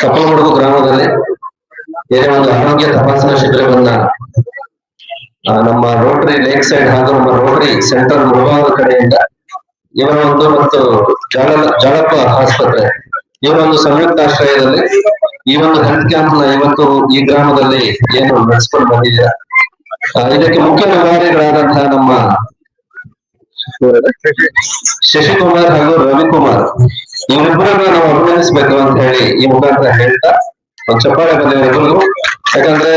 ಕಪ್ಪಲಮಡುಗು ಗ್ರಾಮದಲ್ಲಿ ಏನೇ ಒಂದು ಆರೋಗ್ಯ ತಪಾಸಣಾ ಶಿಬಿರವನ್ನ ನಮ್ಮ ರೋಟರಿ ಲೇಕ್ ಸೈಡ್ ಹಾಗೂ ನಮ್ಮ ರೋಟರಿ ಸೆಂಟ್ರಲ್ ಮುಳಬಾಗ ಕಡೆಯಿಂದ ಇವರ ಒಂದು ಮತ್ತು ಜಾಳಪ್ಪ ಆಸ್ಪತ್ರೆ ಇವರ ಒಂದು ಸಂಯುಕ್ತಾಶ್ರಯದಲ್ಲಿ ಈ ಒಂದು ಹೆಲ್ತ್ ಕ್ಯಾಂಪ್ ನ ಇವತ್ತು ಈ ಗ್ರಾಮದಲ್ಲಿ ಏನು ನಡೆಸ್ಕೊಂಡು ಬಂದಿದ್ದೀರಾ. ಇದಕ್ಕೆ ಮುಖ್ಯ ನಿವಾರಿಗಳಾದಂತಹ ನಮ್ಮ ಶಶಿಕುಮಾರ್ ಹಾಗೂ ರವಿಕುಮಾರ್ ಇವರಿಬ್ಬರನ್ನ ನಾವು ಅಭಿನಂದಿಸಬೇಕು ಅಂತ ಹೇಳಿ ಈ ಮುಖಾಂತರ ಹೇಳ್ತಾ ಒಂದು ಚಪ್ಪಾಳೆ ಬಂದಿರೋದು. ಯಾಕಂದ್ರೆ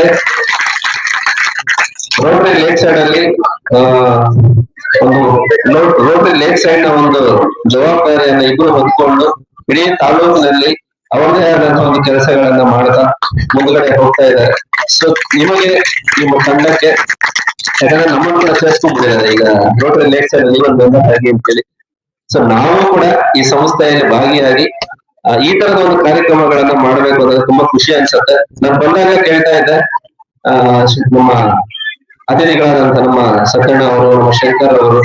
ರೋಟರಿ ಲೇಕ್ ಸೈಡ್ ಅಲ್ಲಿ ಒಂದು ರೋಟರಿ ಲೇಕ್ ಸೈಡ್ ನ ಒಂದು ಜವಾಬ್ದಾರಿಯನ್ನು ಇಬ್ಬರು ಹೊತ್ಕೊಂಡು ಇಡೀ ತಾಲೂಕಿನಲ್ಲಿ ಅವರದೇ ಆದಂತಹ ಒಂದು ಕೆಲಸಗಳನ್ನ ಮಾಡ್ತಾ ಮುಂದ್ಗಡೆ ಹೋಗ್ತಾ ಇದ್ದಾರೆ. ಸೊ ನಿಮಗೆ ನಿಮ್ಮ ತಂಡಕ್ಕೆ ಯಾಕಂದ್ರೆ ನಮ್ಮನ್ನು ಕೂಡ ಸೇರಿಸ್ಕೊಂಡ್ಬಿಟ್ಟಿದ್ದಾರೆ ಈಗ ರೋಟರಿ ಲೇಕ್ ಸೈಡ್ ಅಲ್ಲಿ ಒಂದು ಮೆಂಬರ್ ಆಗಿ ಅಂತೇಳಿ. ಸೊ ನಾವು ಕೂಡ ಈ ಸಂಸ್ಥೆಯಲ್ಲಿ ಭಾಗಿಯಾಗಿ ಈ ತರದ ಒಂದು ಕಾರ್ಯಕ್ರಮಗಳನ್ನ ಮಾಡಬೇಕು ಅನ್ನೋದು ತುಂಬಾ ಖುಷಿ ಅನ್ಸುತ್ತೆ. ನಾನು ಬಂದಾಗ ಕೇಳ್ತಾ ಇದ್ದೆ ನಮ್ಮ ಅತಿಥಿಗಳಾದಂತ ನಮ್ಮ ಸತ್ಯಣ್ಣ ಅವರು, ನಮ್ಮ ಶಂಕರ್ ಅವರು,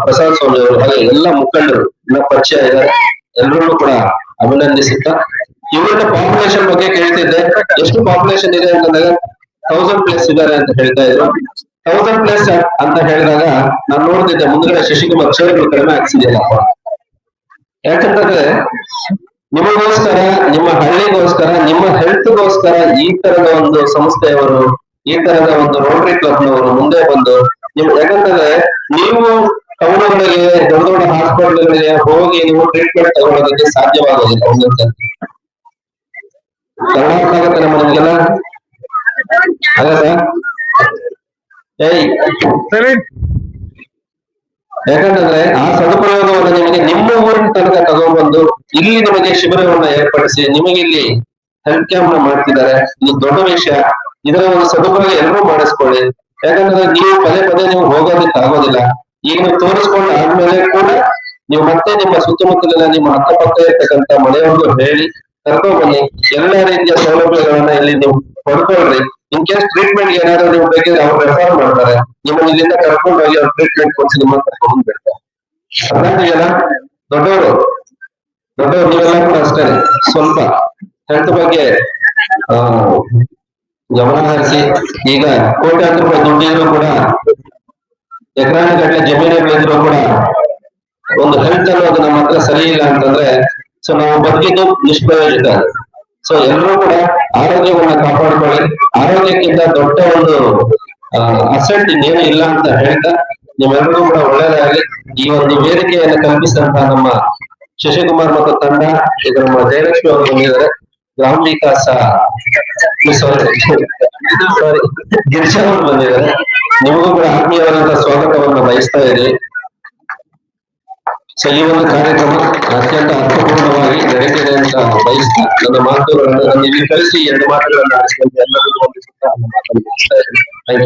ಪ್ರಸಾದ್ ಸ್ವಾಮಿ ಅವರು ಹಾಗೆ ಎಲ್ಲ ಮುಖಂಡರು ಎಲ್ಲ ಪರಿಚಯ ಇದ್ದಾರೆ. ಎಲ್ಲರನ್ನೂ ಕೂಡ ಅಭಿನಂದಿಸುತ್ತಾ ಇವರ ಪಾಪ್ಯುಲೇಷನ್ ಬಗ್ಗೆ ಕೇಳ್ತಿದ್ದೆ. ಎಷ್ಟು ಪಾಪ್ಯುಲೇಷನ್ ಇದೆ ಅಂತಂದಾಗ 1000+ ಇದ್ದಾರೆ ಅಂತ ಹೇಳ್ತಾ ಇದ್ರು. 1000+ ಅಂತ ಹೇಳಿದಾಗ ನಾನು ನೋಡ್ತಿದ್ದೆ ಮುಂದ್ಗಡೆ ಶಶಿಕುಮಾರ್ ಕ್ಷೇತ್ರಗಳು ಕಡಿಮೆ ಆಗ್ತಿದೆಯಲ್ಲಪ್ಪ. ಯಾಕಂತಂದ್ರೆ ನಿಮಗೋಸ್ಕರ, ನಿಮ್ಮ ಹಳ್ಳಿಗೋಸ್ಕರ, ನಿಮ್ಮ ಹೆಲ್ತ್ಗೋಸ್ಕರ ಈ ತರದ ಒಂದು ಸಂಸ್ಥೆಯವರು, ಈ ತರದ ಒಂದು ರೋಟರಿ ಕ್ಲಬ್ನವರು ಮುಂದೆ ಬಂದು ಯಾಕಂತಂದ್ರೆ ನೀವು ಟೌನ್ಗಳಿಗೆ ದೊಡ್ಡ ದೊಡ್ಡ ಹಾಸ್ಪಿಟಲ್ಗಳಿಗೆ ಹೋಗಿ ನೀವು ಟ್ರೀಟ್ಮೆಂಟ್ ತಗೊಳ್ಳೋದಕ್ಕೆ ಸಾಧ್ಯವಾಗೋದಿಲ್ಲ. ಒಂದೊಂದು ಕರ್ನಾಟಕ ಆಗುತ್ತೆ ನಮ್ಮ ನಿಮ್ಗೆಲ್ಲ ಆಗತ್ತ. ಯಾಕಂತಂದ್ರೆ ಆ ಸದುಪಯೋಗವನ್ನು ನಿಮಗೆ ನಿಮ್ಮ ಊರಿನ ತನಕ ತಗೊಂಡ್ಬಂದು ಇಲ್ಲಿ ನಿಮಗೆ ಶಿಬಿರವನ್ನ ಏರ್ಪಡಿಸಿ ನಿಮಗೆ ಇಲ್ಲಿ ಹೆಲ್ತ್ ಕ್ಯಾಂಪ್ ನ ಮಾಡ್ತಿದ್ದಾರೆ. ಇದು ದೊಡ್ಡ ವಿಷಯ. ಇದರ ಒಂದು ಸದುಪಯೋಗ ಎಲ್ಲರೂ ಮಾಡಿಸ್ಕೊಳ್ಳಿ. ಯಾಕಂದ್ರೆ ನೀವು ಪದೇ ಪದೇ ನೀವು ಹೋಗೋದಕ್ಕೆ ಆಗೋದಿಲ್ಲ. ಈಗ ನೀವು ತೋರಿಸ್ಕೊಂಡು ಆದ್ಮೇಲೆ ಕೂಡ ನೀವು ಮತ್ತೆ ನಿಮ್ಮ ಸುತ್ತಮುತ್ತಲಿನ ನಿಮ್ಮ ಅಕ್ಕಪಕ್ಕ ಇರ್ತಕ್ಕಂಥ ಮನೆಯವ್ರಿಗೂ ಹೇಳಿ ಕರ್ಕೊಂಡ್ ಬನ್ನಿ. ಎಲ್ಲ ರೀತಿಯ ಸೌಲಭ್ಯಗಳನ್ನ ಇಲ್ಲಿ ನೀವು ಪಡ್ಕೊಳ್ರಿ. ಇನ್ ಕೇಸ್ ಟ್ರೀಟ್ಮೆಂಟ್ ಏನಾದ್ರು ನೀವು ಬೇಕಿದ್ರೆ ಅವ್ರು ರೆಫರ್ ಮಾಡ್ತಾರೆ. ನಿಮ್ಮನ್ನ ಇಲ್ಲಿಂದ ಕರ್ಕೊಂಡು ಹೋಗಿ ಅವ್ರು ಟ್ರೀಟ್ಮೆಂಟ್ ಕೊಡ್ಸಿ ನಿಮ್ಮ ಕರ್ಕೊಂಡು ಬಿಡ್ತಾರೆ. ಅದಾದ್ಮೇಲೆ ದೊಡ್ಡವರು ನೀವೆಲ್ಲ ಕೂಡ ಅಷ್ಟೇ ಸ್ವಲ್ಪ ಹೆಲ್ತ್ ಬಗ್ಗೆ ಗಮನ ಹರಿಸಿ. ಈಗ ಕೋಟ್ಯಾಂತರ ರೂಪಾಯಿ ದುಡ್ಡಿದ್ರು ಕೂಡ, ಎಕರಾನುಗಟ್ಟಲೆ ಜಮೀನುಗಳಿದ್ರು ಕೂಡ ಒಂದು ಹೆಲ್ತ್ ಅನ್ನೋದು ನಮ್ಮ ಹತ್ರ ಸರಿ ಇಲ್ಲ ಅಂತಂದ್ರೆ ಸೊ ನಾವು ಬದುಕಿದ್ದು ನಿಷ್ಪ್ರಯೋಜಕ. ಸೊ ಎಲ್ಲರೂ ಕೂಡ ಆರೋಗ್ಯವನ್ನ ಕಾಪಾಡ್ಕೊಳ್ಳಿ. ಆರೋಗ್ಯಕ್ಕಿಂತ ದೊಡ್ಡ ಒಂದು ಅಸೆಟ್ ಇನ್ನೇನು ಇಲ್ಲ ಅಂತ ಹೇಳ್ತಾ ನಿಮ್ಮೆಲ್ಲರಿಗೂ ಕೂಡ ಒಳ್ಳೆಯದಾಗಲಿ. ಈ ಒಂದು ವೇದಿಕೆಯನ್ನು ಕಲ್ಪಿಸಿದಂತಹ ನಮ್ಮ ಶಶಿಕುಮಾರ್ ಮತ್ತು ತಂಡ, ಇದು ನಮ್ಮ ಜಯಲಕ್ಷ್ಮಿ ಅವರು ಬಂದಿದ್ದಾರೆ. ಗ್ರಾಮ ವಿಕಾಸ ಸಾರಿ ಗಿರಿಜಾ ಅವರು ಬಂದಿದ್ದಾರೆ. ನಿಮಗೂ ಕೂಡ ಆತ್ಮೀಯವಾದಂತಹ ಸ್ವಾಗತವನ್ನು ಬಯಸ್ತಾ ಇದ್ದೀವಿ. ಸೊ ಈ ಒಂದು ಕಾರ್ಯಕ್ರಮ ಅತ್ಯಂತ ಅರ್ಥಪೂರ್ಣವಾಗಿ ನಡೆದಿದೆ ಅಂತ ಬಯಸ್ತಾ ನನ್ನ ಮಾತುಗಳನ್ನು ಇಲ್ಲಿ ಕಳಿಸಿ 2 ಮಾತುಗಳನ್ನು ಆಡಿಸಿದಂತೆ ಎಲ್ಲರಿಗೂ ಒಂದು ಸುತ್ತ ಮಾತನ್ನು ಮುಗಿಸ್ತಾ ಇದ್ದೀನಿ. Thank you.